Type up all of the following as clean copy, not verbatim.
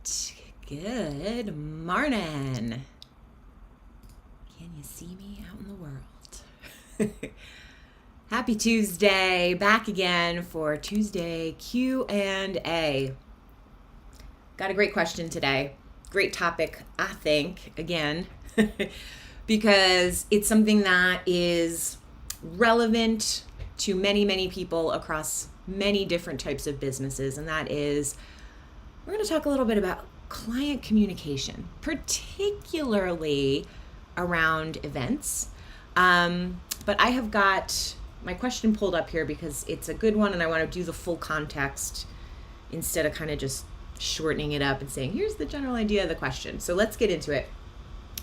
right. Good morning. Can you see me out in the world? Happy Tuesday. Back again for Tuesday Q&A. Got a great question today. Great topic, I think, again, because it's something that is relevant to many, many people across many different types of businesses, and that is we're going to talk a little bit about client communication, particularly around events. But I have got my question pulled up here because it's a good one and I want to do the full context instead of kind of just shortening it up and saying, here's the general idea of the question. So let's get into it.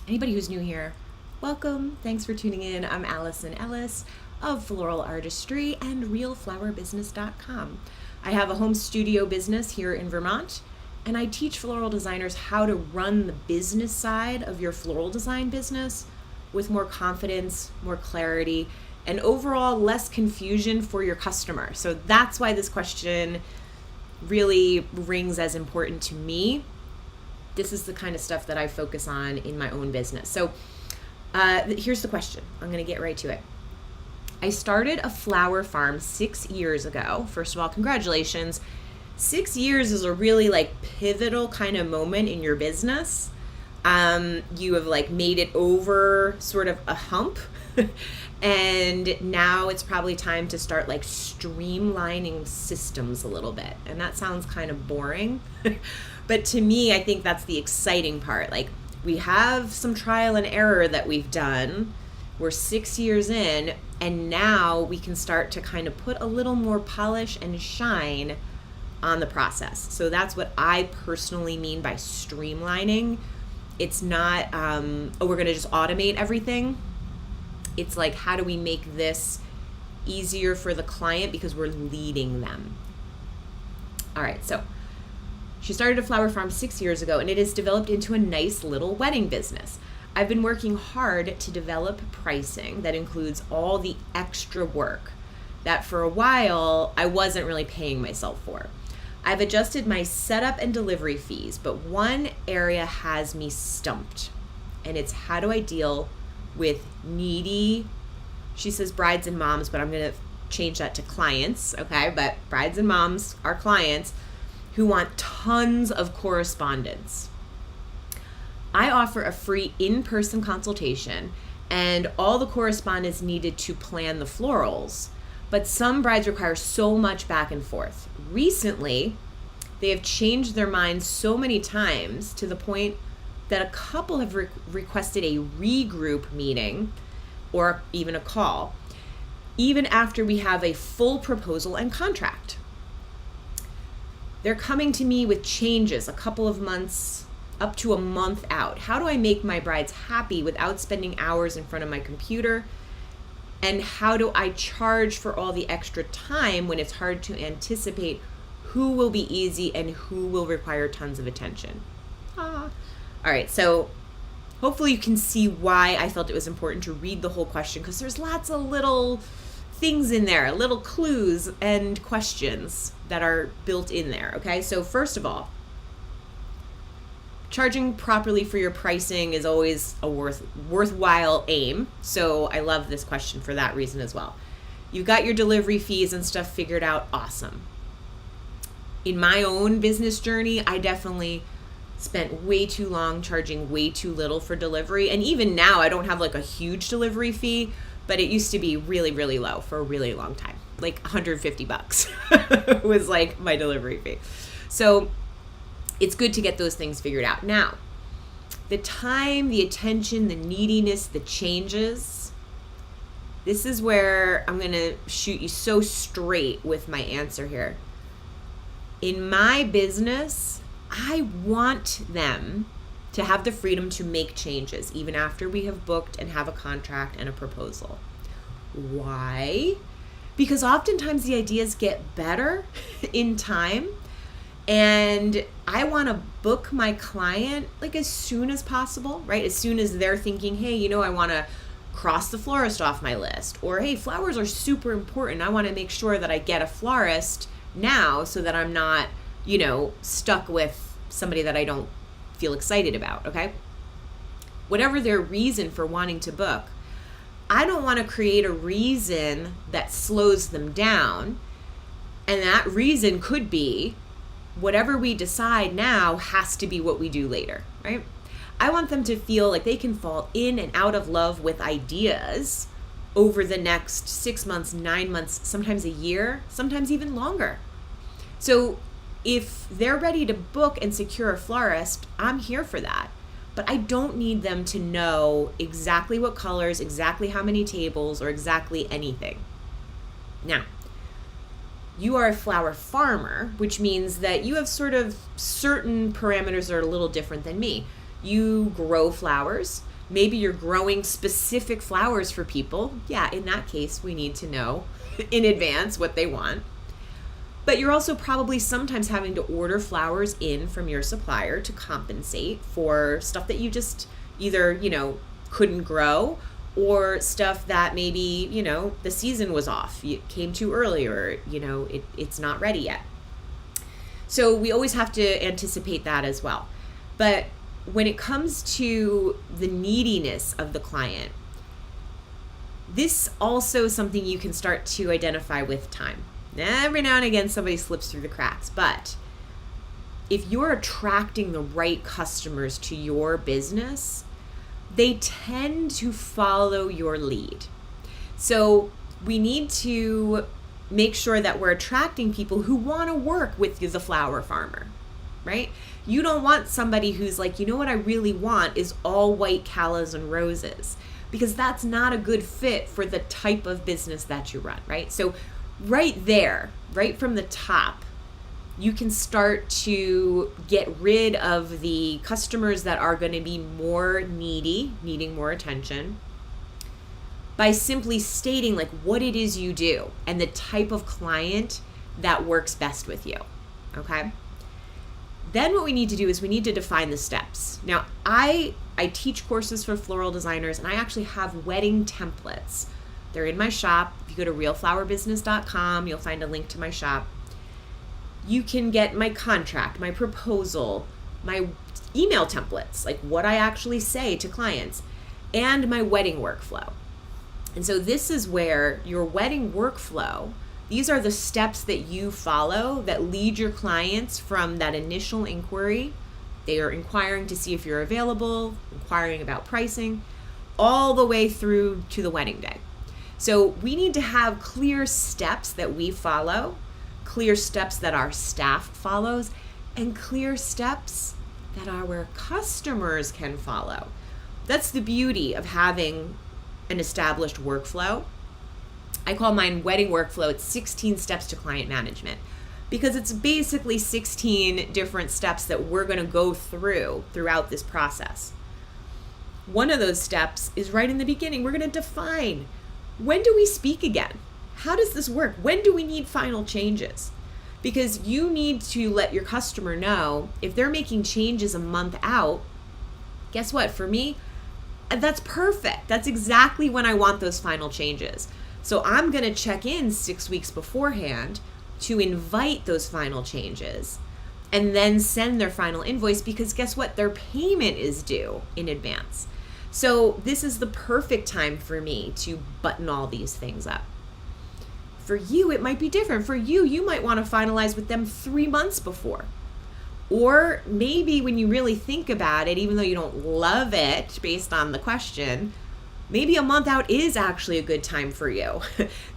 Anybody who's new here, welcome. Thanks for tuning in. I'm Alison Ellis of Floral Artistry and RealFlowerBusiness.com. I have a home studio business here in Vermont, and I teach floral designers how to run the business side of your floral design business with more confidence, more clarity, and overall less confusion for your customer. So that's why this question really rings as important to me. This is the kind of stuff that I focus on in my own business. So here's the question. I'm going to get right to it. I started a flower farm 6 years ago. First of all, congratulations. 6 years is a really pivotal kind of moment in your business. You have made it over sort of a hump. And now it's probably time to start streamlining systems a little bit. And that sounds kind of boring. But to me, I think that's the exciting part. We have some trial and error that we've done. We're 6 years in, and now we can start to kind of put a little more polish and shine on the process. So that's what I personally mean by streamlining. It's not, we're going to just automate everything. It's how do we make this easier for the client because we're leading them. All right, so she started a flower farm 6 years ago, and it has developed into a nice little wedding business. I've been working hard to develop pricing that includes all the extra work that for a while I wasn't really paying myself for. I've adjusted my setup and delivery fees, but one area has me stumped, and it's how do I deal with needy, she says brides and moms, but I'm going to change that to clients, okay? But brides and moms are clients who want tons of correspondence. I offer a free in-person consultation and all the correspondence needed to plan the florals, but some brides require so much back and forth. Recently, they have changed their minds so many times to the point that a couple have requested a regroup meeting or even a call, even after we have a full proposal and contract. They're coming to me with changes a couple of months up to a month out. How do I make my brides happy without spending hours in front of my computer? And how do I charge for all the extra time when it's hard to anticipate who will be easy and who will require tons of attention? All right, so hopefully you can see why I felt it was important to read the whole question, because there's lots of little things in there, little clues and questions that are built in there, okay? So first of all, charging properly for your pricing is always a worthwhile aim. So I love this question for that reason as well. You got your delivery fees and stuff figured out, awesome. In my own business journey, I definitely spent way too long charging way too little for delivery. And even now, I don't have a huge delivery fee, but it used to be really, really low for a really long time. $150 was my delivery fee. So it's good to get those things figured out. Now, the time, the attention, the neediness, the changes, this is where I'm going to shoot you so straight with my answer here. In my business, I want them to have the freedom to make changes even after we have booked and have a contract and a proposal. Why? Because oftentimes the ideas get better in time. And I want to book my client as soon as possible, right? As soon as they're thinking, hey, I want to cross the florist off my list. Or, hey, flowers are super important. I want to make sure that I get a florist now so that I'm not, stuck with somebody that I don't feel excited about, okay? Whatever their reason for wanting to book, I don't want to create a reason that slows them down. And that reason could be whatever we decide now has to be what we do later, right? I want them to feel like they can fall in and out of love with ideas over the next 6 months, 9 months, sometimes a year, sometimes even longer. So if they're ready to book and secure a florist, I'm here for that. But I don't need them to know exactly what colors, exactly how many tables, or exactly anything. Now, you are a flower farmer, which means that you have sort of certain parameters that are a little different than me. You grow flowers. Maybe you're growing specific flowers for people. Yeah, in that case, we need to know in advance what they want. But you're also probably sometimes having to order flowers in from your supplier to compensate for stuff that you just either, couldn't grow, or stuff that maybe, the season was off. It came too early, or, it's not ready yet. So we always have to anticipate that as well. But when it comes to the neediness of the client, this also is something you can start to identify with time. Every now and again, somebody slips through the cracks, but if you're attracting the right customers to your business, they tend to follow your lead. So we need to make sure that we're attracting people who want to work with the flower farmer, right? You don't want somebody who's like, what I really want is all white callas and roses, because that's not a good fit for the type of business that you run, right? So right there, right from the top, you can start to get rid of the customers that are going to be more needy, needing more attention, by simply stating like what it is you do and the type of client that works best with you, okay? Then what we need to do is we need to define the steps. Now, I teach courses for floral designers, and I actually have wedding templates. They're in my shop. If you go to realflowerbusiness.com, you'll find a link to my shop. You can get my contract, my proposal, my email templates, like what I actually say to clients, and my wedding workflow. And so this is where your wedding workflow, these are the steps that you follow that lead your clients from that initial inquiry. They are inquiring to see if you're available, inquiring about pricing, all the way through to the wedding day. So we need to have clear steps that we follow, clear steps that our staff follows, and clear steps that our customers can follow. That's the beauty of having an established workflow. I call mine wedding workflow. It's 16 steps to client management, because it's basically 16 different steps that we're going to go throughout this process. One of those steps is right in the beginning. We're going to define, when do we speak again? How does this work? When do we need final changes? Because you need to let your customer know if they're making changes a month out. Guess what? For me, that's perfect. That's exactly when I want those final changes. So I'm going to check in 6 weeks beforehand to invite those final changes and then send their final invoice, because guess what? Their payment is due in advance. So this is the perfect time for me to button all these things up. For you, it might be different. For you, you might want to finalize with them 3 months before. Or maybe when you really think about it, even though you don't love it based on the question, maybe a month out is actually a good time for you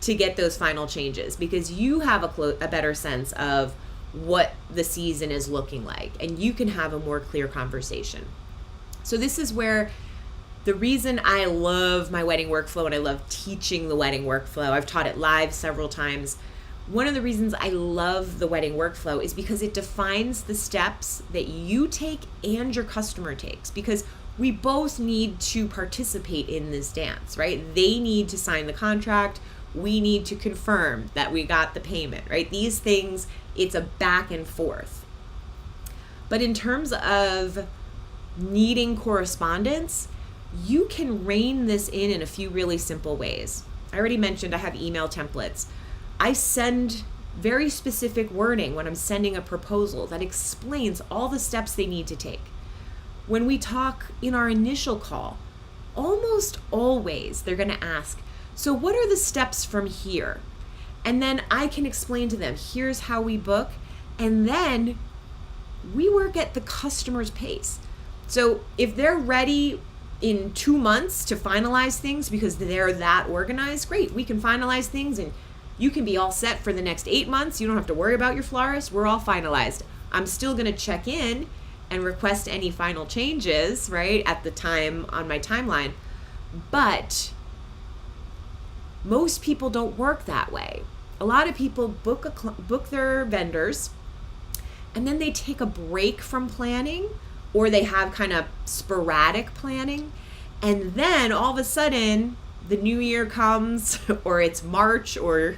to get those final changes, because you have a better sense of what the season is looking like, and you can have a more clear conversation. So this is where the reason I love my wedding workflow and I love teaching the wedding workflow, I've taught it live several times. One of the reasons I love the wedding workflow is because it defines the steps that you take and your customer takes, because we both need to participate in this dance, right? They need to sign the contract. We need to confirm that we got the payment, right? These things, it's a back and forth. But in terms of needing correspondence, you can rein this in a few really simple ways. I already mentioned I have email templates. I send very specific wording when I'm sending a proposal that explains all the steps they need to take. When we talk in our initial call, almost always they're going to ask, so what are the steps from here? And then I can explain to them, here's how we book. And then we work at the customer's pace. So if they're ready in 2 months to finalize things because they're that organized, great, we can finalize things and you can be all set for the next 8 months. You don't have to worry about your florist. We're all finalized. I'm still going to check in and request any final changes, right, at the time on my timeline. But most people don't work that way. A lot of people book their vendors and then they take a break from planning, or they have kind of sporadic planning. And then all of a sudden the new year comes, or it's March or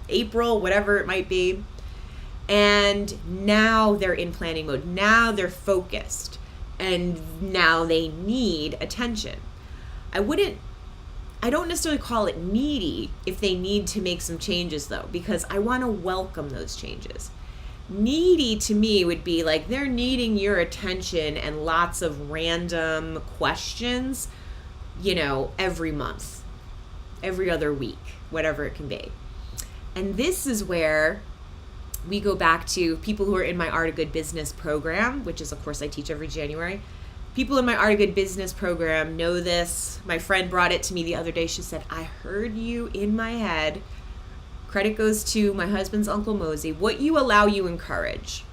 April, whatever it might be. And now they're in planning mode. Now they're focused. And now they need attention. I don't necessarily call it needy if they need to make some changes though, because I want to welcome those changes. Needy to me would be like they're needing your attention and lots of random questions, every month, every other week, whatever it can be. And this is where we go back to people who are in my Art of Good Business program, which is a course I teach every January. People in my Art of Good Business program know this. My friend brought it to me the other day. She said, I heard you in my head. Credit goes to my husband's Uncle Mosey. What you allow, you encourage.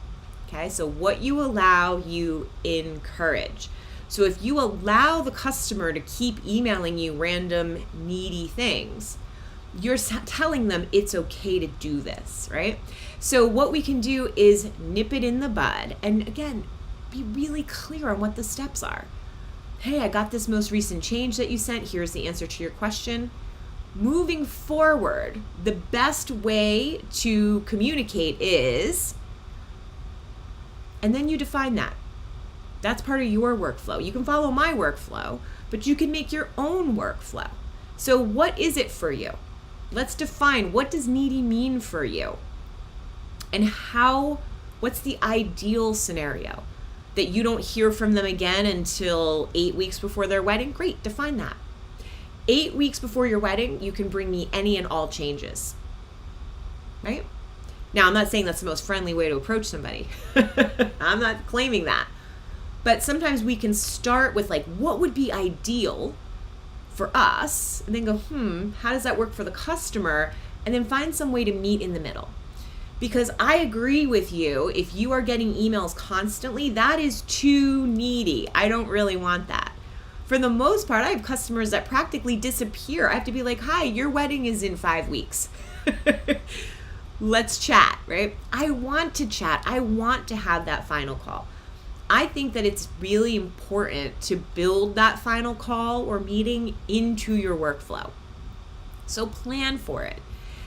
Okay, so what you allow, you encourage. So if you allow the customer to keep emailing you random needy things, you're telling them it's okay to do this, right? So what we can do is nip it in the bud. And again, be really clear on what the steps are. Hey, I got this most recent change that you sent. Here's the answer to your question. Moving forward, the best way to communicate is, and then you define that. That's part of your workflow. You can follow my workflow, but you can make your own workflow. So what is it for you? Let's define, what does needy mean for you? And what's the ideal scenario? That you don't hear from them again until 8 weeks before their wedding? Great, define that. 8 weeks before your wedding, you can bring me any and all changes, right? Now, I'm not saying that's the most friendly way to approach somebody. I'm not claiming that. But sometimes we can start with what would be ideal for us, and then go, how does that work for the customer? And then find some way to meet in the middle. Because I agree with you, if you are getting emails constantly, that is too needy. I don't really want that. For the most part, I have customers that practically disappear. I have to be like, hi, your wedding is in 5 weeks. Let's chat, right? I want to chat. I want to have that final call. I think that it's really important to build that final call or meeting into your workflow. So plan for it.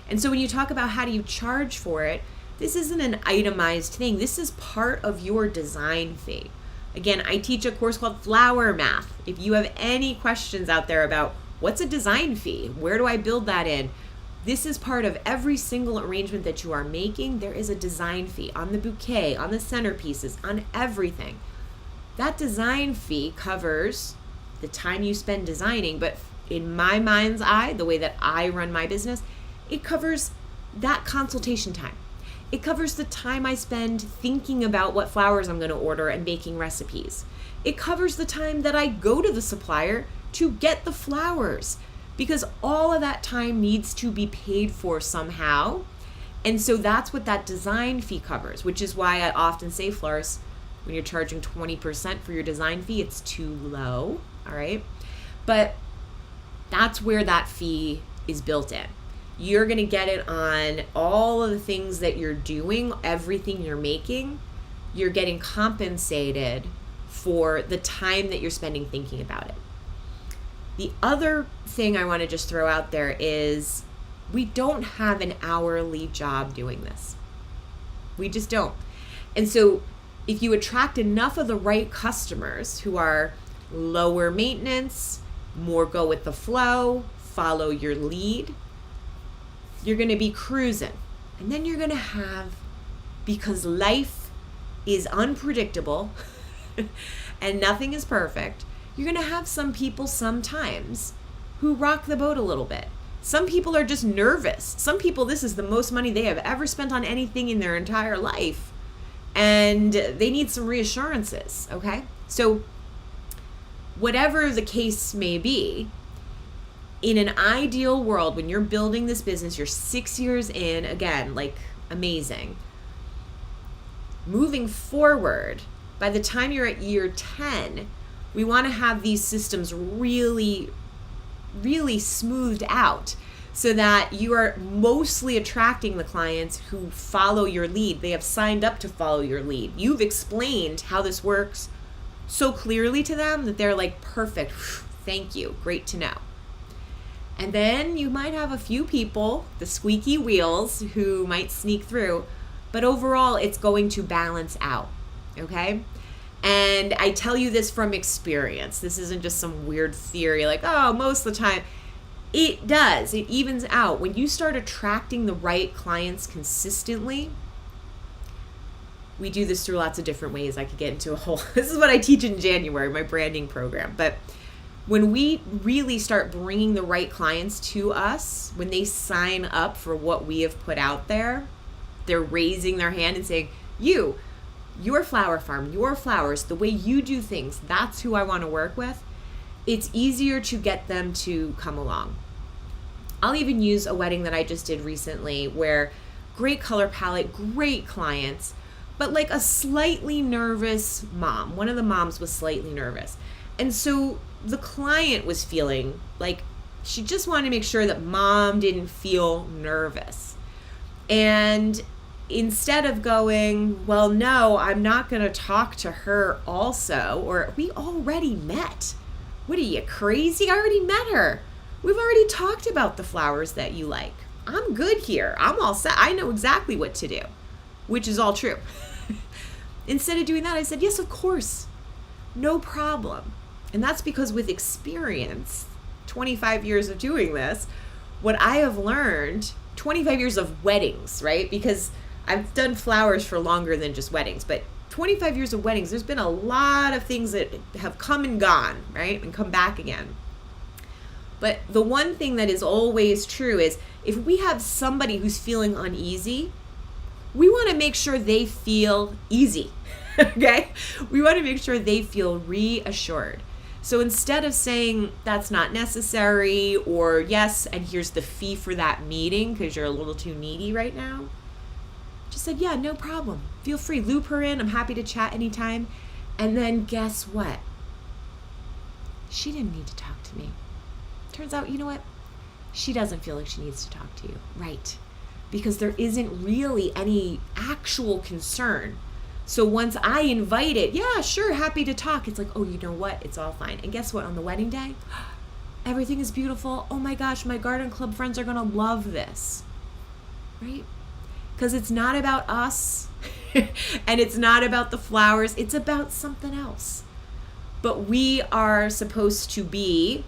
And so when you talk about how do you charge for it, this isn't an itemized thing. This is part of your design fee. Again, I teach a course called Flower Math. If you have any questions out there about what's a design fee, where do I build that in? This is part of every single arrangement that you are making. There is a design fee on the bouquet, on the centerpieces, on everything. That design fee covers the time you spend designing, but in my mind's eye, the way that I run my business, it covers that consultation time. It covers the time I spend thinking about what flowers I'm going to order and making recipes. It covers the time that I go to the supplier to get the flowers, because all of that time needs to be paid for somehow. And so that's what that design fee covers, which is why I often say, florists, when you're charging 20% for your design fee, it's too low, all right? But that's where that fee is built in. You're going to get it on all of the things that you're doing, everything you're making. You're getting compensated for the time that you're spending thinking about it. The other thing I want to just throw out there is we don't have an hourly job doing this. We just don't. And so if you attract enough of the right customers who are lower maintenance, more go with the flow, follow your lead, you're going to be cruising. And then you're going to have, because life is unpredictable and nothing is perfect, you're going to have some people sometimes who rock the boat a little bit. Some people are just nervous. Some people, this is the most money they have ever spent on anything in their entire life. And they need some reassurances, okay? So whatever the case may be, in an ideal world, when you're building this business, you're 6 years in, again, like amazing. Moving forward, by the time you're at year 10, we want to have these systems really, really smoothed out so that you are mostly attracting the clients who follow your lead. They have signed up to follow your lead. You've explained how this works so clearly to them that they're like, perfect, thank you, great to know. And then you might have a few people, the squeaky wheels, who might sneak through, but overall it's going to balance out, okay? And I tell you this from experience. This isn't just some weird theory like, oh, most of the time. It does. It evens out. When you start attracting the right clients consistently, we do this through lots of different ways. I could get into a whole, this is what I teach in January, my branding program. But when we really start bringing the right clients to us, when they sign up for what we have put out there, they're raising their hand and saying, your flower farm, your flowers, the way you do things, that's who I want to work with. It's easier to get them to come along. I'll even use a wedding that I just did recently where great color palette, great clients, but like a slightly nervous mom. One of the moms was slightly nervous. And so the client was feeling like she just wanted to make sure that mom didn't feel nervous. And instead of going, well, no, I'm not going to talk to her also, or we already met. What are you, crazy? I already met her. We've already talked about the flowers that you like. I'm good here. I'm all set. I know exactly what to do, which is all true. Instead of doing that, I said, yes, of course. No problem. And that's because with experience, 25 years of doing this, what I have learned, 25 years of weddings, right? Because I've done flowers for longer than just weddings, but 25 years of weddings, there's been a lot of things that have come and gone, right? And come back again. But the one thing that is always true is if we have somebody who's feeling uneasy, we want to make sure they feel easy, okay? We want to make sure they feel reassured. So instead of saying that's not necessary or yes, and here's the fee for that meeting because you're a little too needy right now, just said, yeah, no problem. Feel free. Loop her in. I'm happy to chat anytime. And then guess what? She didn't need to talk to me. Turns out, you know what? She doesn't feel like she needs to talk to you. Right. Because there isn't really any actual concern. So once I invite it, yeah, sure, happy to talk. It's like, oh, you know what? It's all fine. And guess what? On the wedding day, everything is beautiful. Oh my gosh, my garden club friends are going to love this. Right? Because it's not about us and it's not about the flowers. It's about something else. But we are supposed to be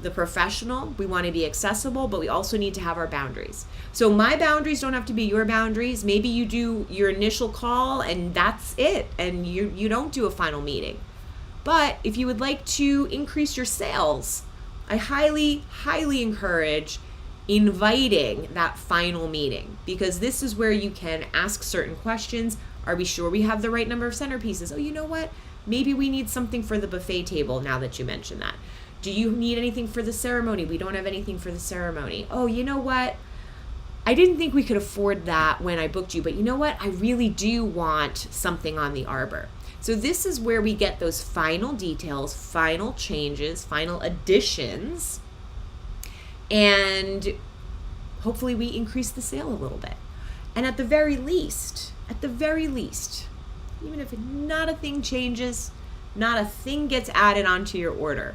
the professional. We want to be accessible, but we also need to have our boundaries. So my boundaries don't have to be your boundaries. Maybe you do your initial call and that's it. And you don't do a final meeting. But if you would like to increase your sales, I highly, highly encourage inviting that final meeting, because this is where you can ask certain questions. Are we sure we have the right number of centerpieces? Oh, you know what? Maybe we need something for the buffet table now that you mentioned that. Do you need anything for the ceremony? We don't have anything for the ceremony. Oh, you know what? I didn't think we could afford that when I booked you, but you know what? I really do want something on the arbor. So this is where we get those final details, final changes, final additions, and hopefully we increase the sale a little bit. And at the very least, even if not a thing changes, not a thing gets added onto your order,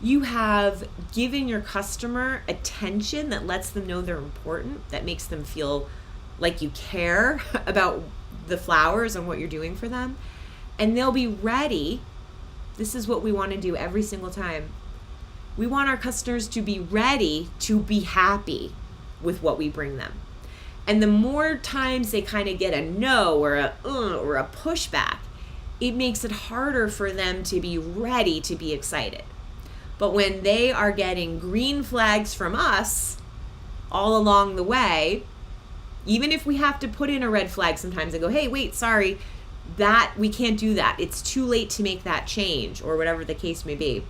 you have given your customer attention that lets them know they're important, that makes them feel like you care about the flowers and what you're doing for them. And they'll be ready. This is what we want to do every single time. We want our customers to be ready to be happy with what we bring them. And the more times they kind of get a no or a pushback, it makes it harder for them to be ready to be excited. But when they are getting green flags from us all along the way, even if we have to put in a red flag sometimes and go, hey, wait, sorry, that we can't do that. It's too late to make that change, or whatever the case may be.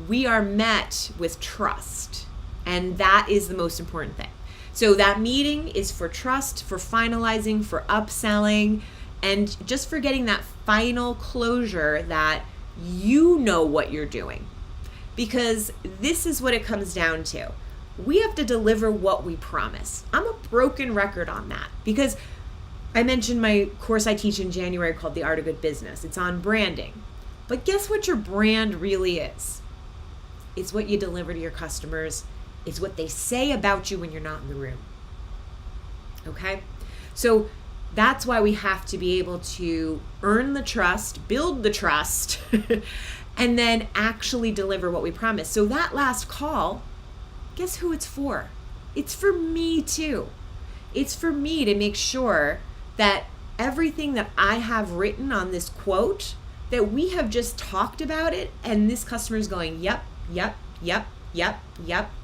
We are met with trust, and that is the most important thing. So that meeting is for trust, for finalizing, for upselling, and just for getting that final closure that you know what you're doing. Because this is what it comes down to. We have to deliver what we promise. I'm a broken record on that because I mentioned my course I teach in January called The Art of Good Business. It's on branding. But guess what your brand really is? It's what you deliver to your customers. It's what they say about you when you're not in the room. Okay? So that's why we have to be able to earn the trust, build the trust, and then actually deliver what we promise. So that last call, guess who it's for? It's for me too. It's for me to make sure that everything that I have written on this quote, that we have just talked about it, and this customer is going, yep.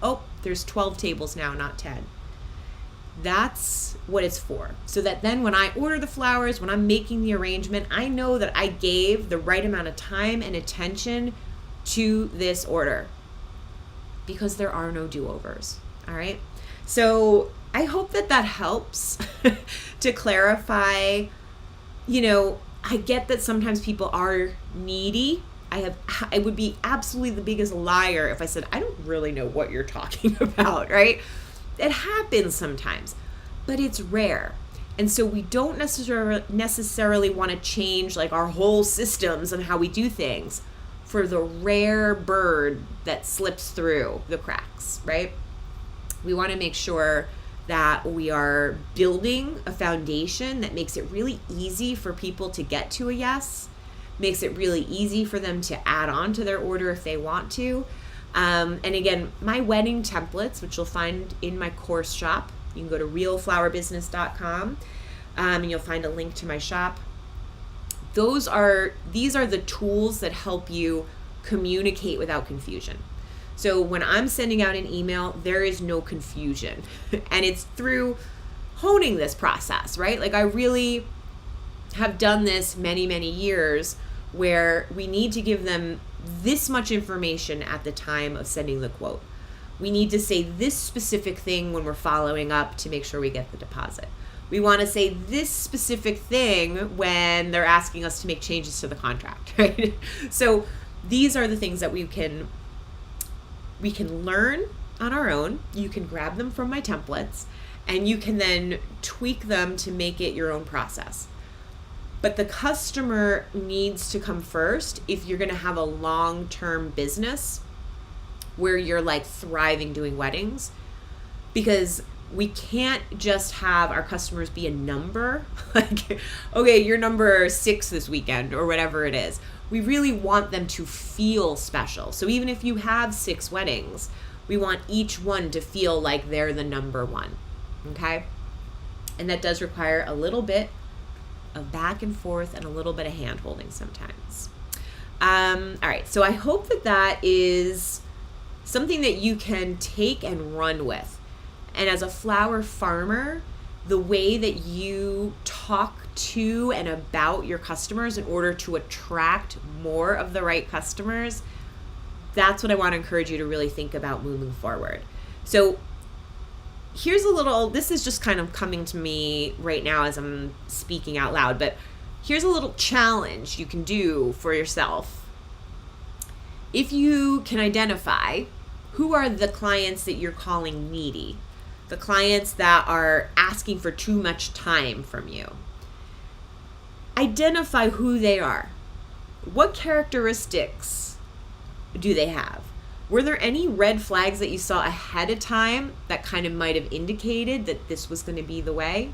Oh, there's 12 tables now, not 10. That's what it's for. So that then when I order the flowers, when I'm making the arrangement, I know that I gave the right amount of time and attention to this order, because there are no do-overs. All right. So I hope that helps to clarify. I get that sometimes people are needy. I would be absolutely the biggest liar if I said, I don't really know what you're talking about, right? It happens sometimes, but it's rare. And so we don't necessarily want to change like our whole systems and how we do things for the rare bird that slips through the cracks, right? We want to make sure that we are building a foundation that makes it really easy for people to get to a yes, makes it really easy for them to add on to their order if they want to. And again, my wedding templates, which you'll find in my course shop, you can go to realflowerbusiness.com and you'll find a link to my shop. These are the tools that help you communicate without confusion. So when I'm sending out an email, there is no confusion. And it's through honing this process, right? Like I really have done this many, many years where we need to give them this much information at the time of sending the quote. We need to say this specific thing when we're following up to make sure we get the deposit. We want to say this specific thing when they're asking us to make changes to the contract, right? So these are the things that we can learn on our own. You can grab them from my templates and you can then tweak them to make it your own process. But the customer needs to come first if you're going to have a long-term business where you're like thriving doing weddings, because we can't just have our customers be a number like, okay, you're number 6 this weekend or whatever it is. We really want them to feel special. So even if you have 6 weddings, we want each one to feel like they're the number one. Okay? And that does require a little bit of back and forth and a little bit of hand holding sometimes. All right, so I hope that is something that you can take and run with. And as a flower farmer, the way that you talk to and about your customers in order to attract more of the right customers, that's what I want to encourage you to really think about moving forward. So here's this is just kind of coming to me right now as I'm speaking out loud, but here's a little challenge you can do for yourself. If you can identify who are the clients that you're calling needy, the clients that are asking for too much time from you, identify who they are. What characteristics do they have? Were there any red flags that you saw ahead of time that kind of might have indicated that this was going to be the way?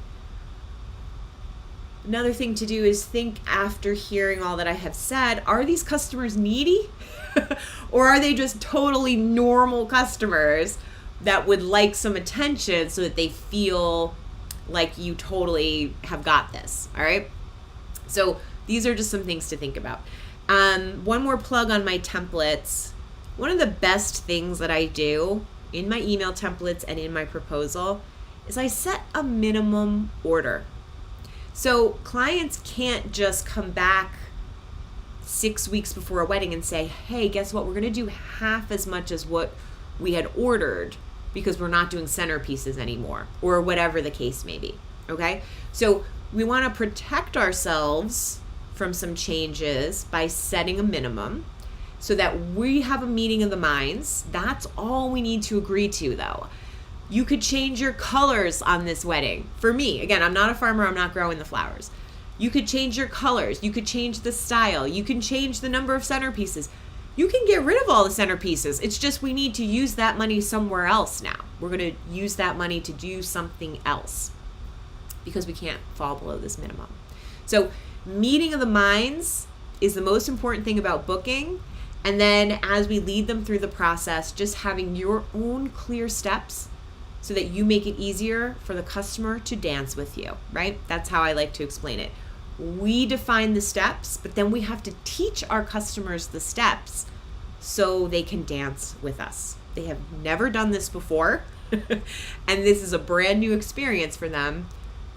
Another thing to do is think, after hearing all that I have said, are these customers needy? Or are they just totally normal customers that would like some attention so that they feel like you totally have got this. All right. So these are just some things to think about. One more plug on my templates. One of the best things that I do in my email templates and in my proposal is I set a minimum order. So clients can't just come back 6 weeks before a wedding and say, hey, guess what? We're going to do half as much as what we had ordered because we're not doing centerpieces anymore, or whatever the case may be. Okay? So we want to protect ourselves from some changes by setting a minimum so that we have a meeting of the minds. That's all we need to agree to, though. You could change your colors on this wedding. For me, again, I'm not a farmer, I'm not growing the flowers. You could change your colors, you could change the style, you can change the number of centerpieces. You can get rid of all the centerpieces. It's just we need to use that money somewhere else now. We're going to use that money to do something else because we can't fall below this minimum. So meeting of the minds is the most important thing about booking. And then as we lead them through the process, just having your own clear steps so that you make it easier for the customer to dance with you, right? That's how I like to explain it. We define the steps, but then we have to teach our customers the steps so they can dance with us. They have never done this before, and this is a brand new experience for them.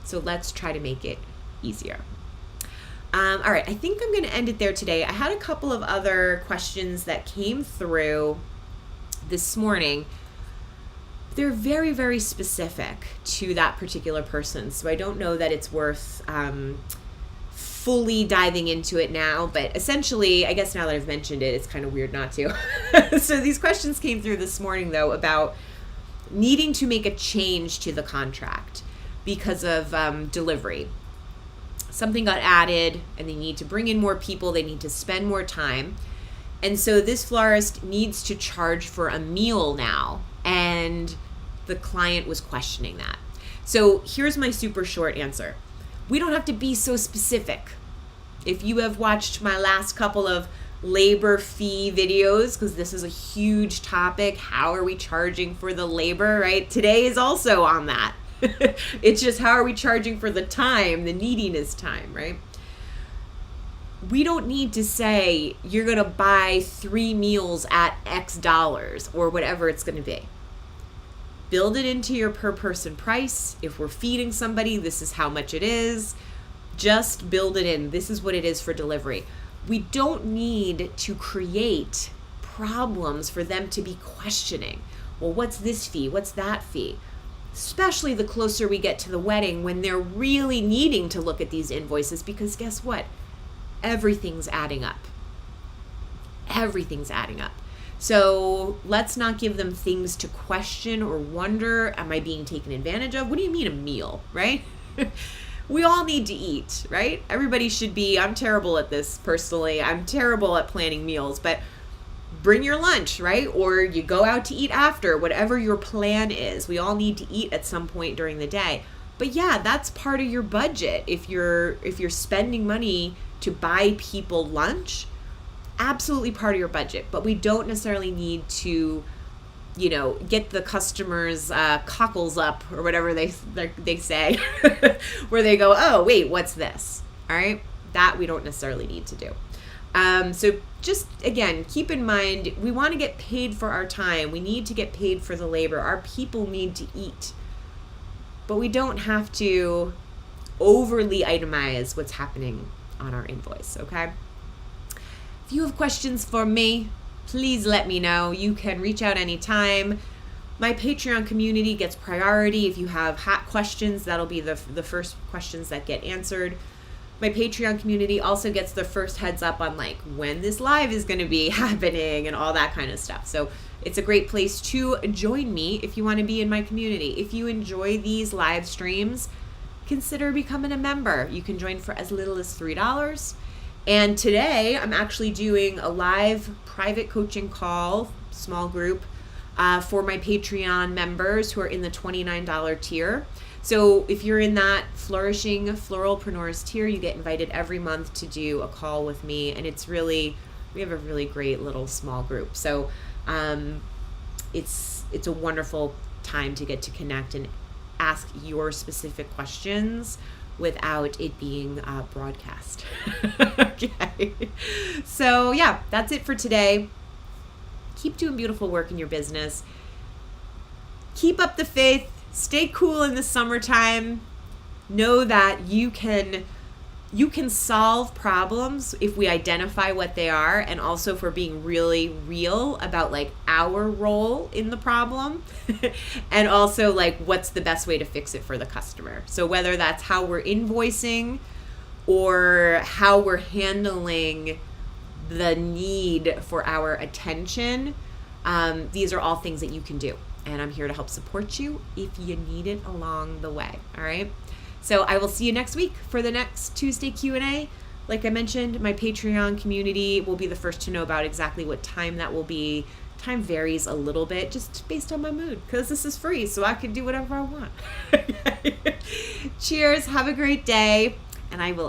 So let's try to make it easier. All right, I think I'm going to end it there today. I had a couple of other questions that came through this morning. They're very, very specific to that particular person, so I don't know that it's worth fully diving into it now, but essentially, I guess now that I've mentioned it, it's kind of weird not to. So these questions came through this morning, though, about needing to make a change to the contract because of delivery. Something got added and they need to bring in more people, they need to spend more time. And so this florist needs to charge for a meal now, and the client was questioning that. So here's my super short answer. We don't have to be so specific. If you have watched my last couple of labor fee videos, because this is a huge topic, how are we charging for the labor, right? Today is also on that. It's just how are we charging for the time, the neediness time, right? We don't need to say you're going to buy 3 meals at X dollars or whatever it's going to be. Build it into your per person price. If we're feeding somebody, this is how much it is. Just build it in. This is what it is for delivery. We don't need to create problems for them to be questioning. Well, what's this fee? What's that fee? Especially the closer we get to the wedding when they're really needing to look at these invoices, because guess what? Everything's adding up. Everything's adding up. So let's not give them things to question or wonder, am I being taken advantage of? What do you mean a meal, right? We all need to eat, right? Everybody should be, I'm terrible at this personally. I'm terrible at planning meals, but bring your lunch, right? Or you go out to eat after, whatever your plan is. We all need to eat at some point during the day. But yeah, that's part of your budget. If you're spending money to buy people lunch, absolutely part of your budget. But we don't necessarily need to, get the customers' cockles up or whatever they say, where they go, oh, wait, what's this? All right, that we don't necessarily need to do. So just, again, keep in mind, we want to get paid for our time. We need to get paid for the labor. Our people need to eat. But we don't have to overly itemize what's happening on our invoice, okay? If you have questions for me, please let me know. You can reach out anytime. My Patreon community gets priority. If you have hot questions, that'll be the first questions that get answered. My Patreon community also gets the first heads up on when this live is going to be happening and all that kind of stuff. So it's a great place to join me if you want to be in my community. If you enjoy these live streams, consider becoming a member. You can join for as little as $3. And today I'm actually doing a live private coaching call, small group, for my Patreon members who are in the $29 tier. So if you're in that Flourishing Floralpreneurs tier, you get invited every month to do a call with me. And we have a really great little small group. So it's a wonderful time to get to connect and ask your specific questions without it being broadcast. Okay. So yeah, that's it for today. Keep doing beautiful work in your business. Keep up the faith. Stay cool in the summertime. Know that you can solve problems if we identify what they are, and also if we're being really real about like our role in the problem and also like what's the best way to fix it for the customer. So whether that's how we're invoicing or how we're handling the need for our attention, these are all things that you can do. And I'm here to help support you if you need it along the way. All right. So I will see you next week for the next Tuesday Q&A. Like I mentioned, my Patreon community will be the first to know about exactly what time that will be. Time varies a little bit just based on my mood, because this is free, so I can do whatever I want. Cheers. Have a great day. And I will